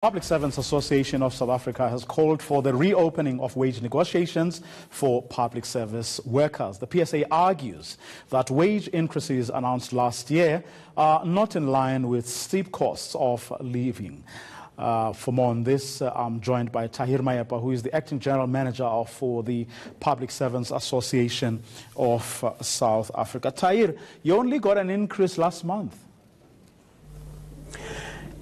Public Servants Association of South Africa has called for the reopening of wage negotiations for public service workers. The PSA argues that wage increases announced last year are not in line with steep costs of living. For more on this, I'm joined by Tahir Mayapa, who is the Acting General Manager for the Public Servants Association of South Africa. Tahir, you only got an increase last month.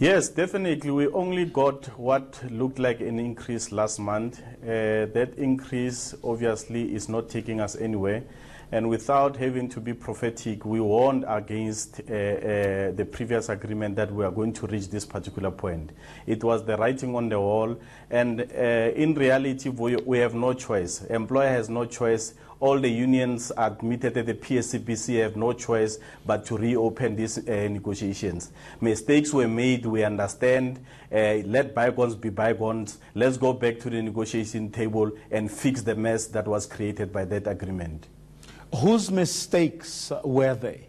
Yes, definitely. We only got what looked like an increase last month. That increase obviously is not taking us anywhere. And without having to be prophetic, we warned against the previous agreement that we are going to reach this particular point. It was the writing on the wall. And in reality, we have no choice. Employer has no choice. All the unions admitted that the PSA have no choice but to reopen these negotiations. Mistakes were made, we understand. Let bygones be bygones. Let's go back to the negotiation table and fix the mess that was created by that agreement. Whose mistakes were they?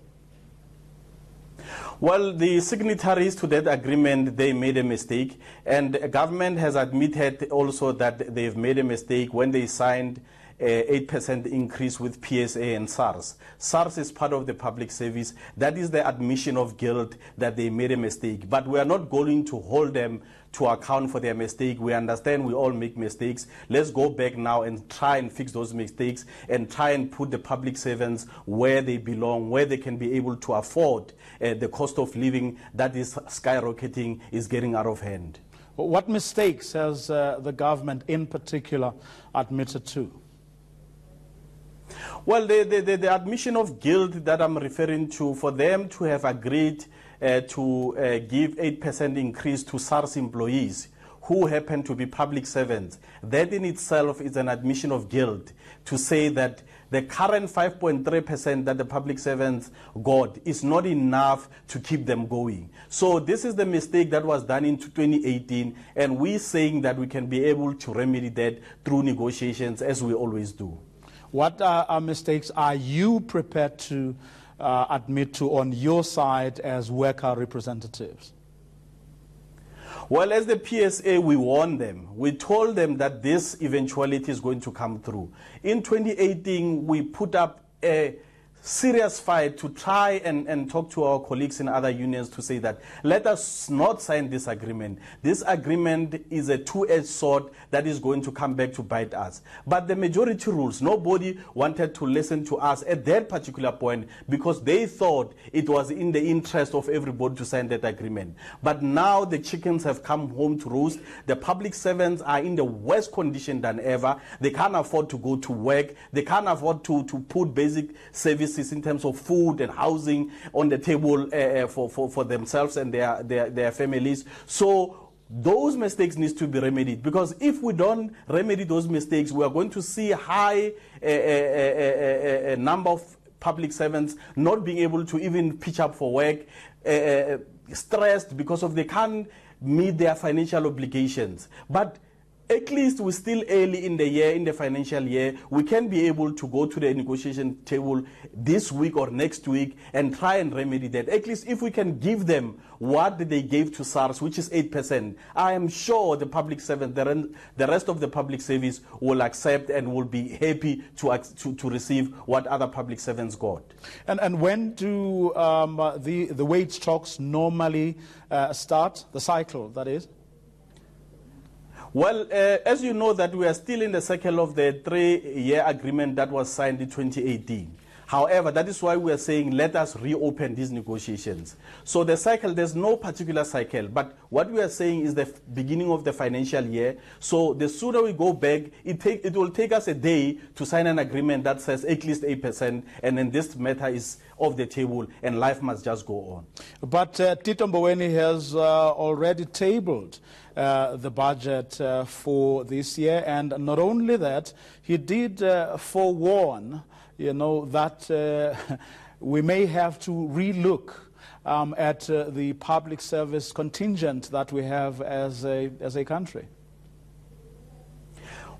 Well, the signatories to that agreement, they made a mistake. And the government has admitted also that they've made a mistake when they signed 8% increase with PSA and SARS. SARS is part of the public service. That is the admission of guilt that they made a mistake. But we are not going to hold them to account for their mistake. We understand we all make mistakes. Let's go back now and try and fix those mistakes and try and put the public servants where they belong, where they can be able to afford the cost of living that is skyrocketing, is getting out of hand. What mistakes has the government in particular admitted to? Well, the admission of guilt that I'm referring to, for them to have agreed to give 8% increase to SARS employees who happen to be public servants, that in itself is an admission of guilt to say that the current 5.3% that the public servants got is not enough to keep them going. So this is the mistake that was done in 2018, and we're saying that we can be able to remedy that through negotiations, as we always do. What mistakes are you prepared to admit to on your side as worker representatives? Well, as the PSA, we warned them. We told them that this eventuality is going to come through. In 2018, we put up a serious fight to try and talk to our colleagues in other unions to say that let us not sign this agreement. This agreement is a two-edged sword that is going to come back to bite us. But the majority rules, nobody wanted to listen to us at that particular point because they thought it was in the interest of everybody to sign that agreement. But now the chickens have come home to roost. The public servants are in the worse condition than ever. They can't afford to go to work. They can't afford to put basic services in terms of food and housing on the table for themselves and their families. So those mistakes need to be remedied, because if we don't remedy those mistakes, we are going to see a high number of public servants not being able to even pitch up for work, stressed because of they can't meet their financial obligations. But at least we're still early in the year, in the financial year. We can be able to go to the negotiation table this week or next week and try and remedy that. At least if we can give them what they gave to SARS, which is 8%, I am sure the public servant, the rest of the public service will accept and will be happy to receive what other public servants got. And when do the wage talks normally start, the cycle, that is? Well, as you know that we are still in the cycle of the 3-year agreement that was signed in 2018. However, that is why we are saying let us reopen these negotiations. So the cycle, there's no particular cycle, but what we are saying is the beginning of the financial year. So the sooner we go back, it will take us a day to sign an agreement that says at least 8%, and then this matter is off the table and life must just go on. But Tito Mboweni has already tabled the budget for this year, and not only that, he did forewarn, that we may have to relook at the public service contingent that we have as a country.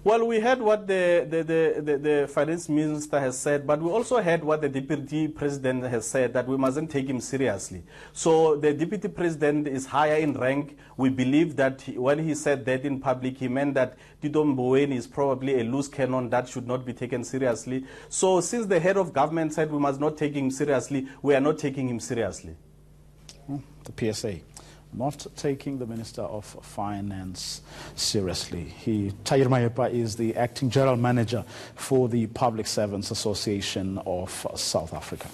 Well, we heard what the finance minister has said, but we also heard what the deputy president has said, that we mustn't take him seriously. So the deputy president is higher in rank. We believe that when he said that in public, he meant that Tito Mboweni is probably a loose cannon that should not be taken seriously. So since the head of government said we must not take him seriously, we are not taking him seriously. The PSA not taking the Minister of Finance seriously. Tahir Mayepa is the acting general manager for the Public Servants Association of South Africa.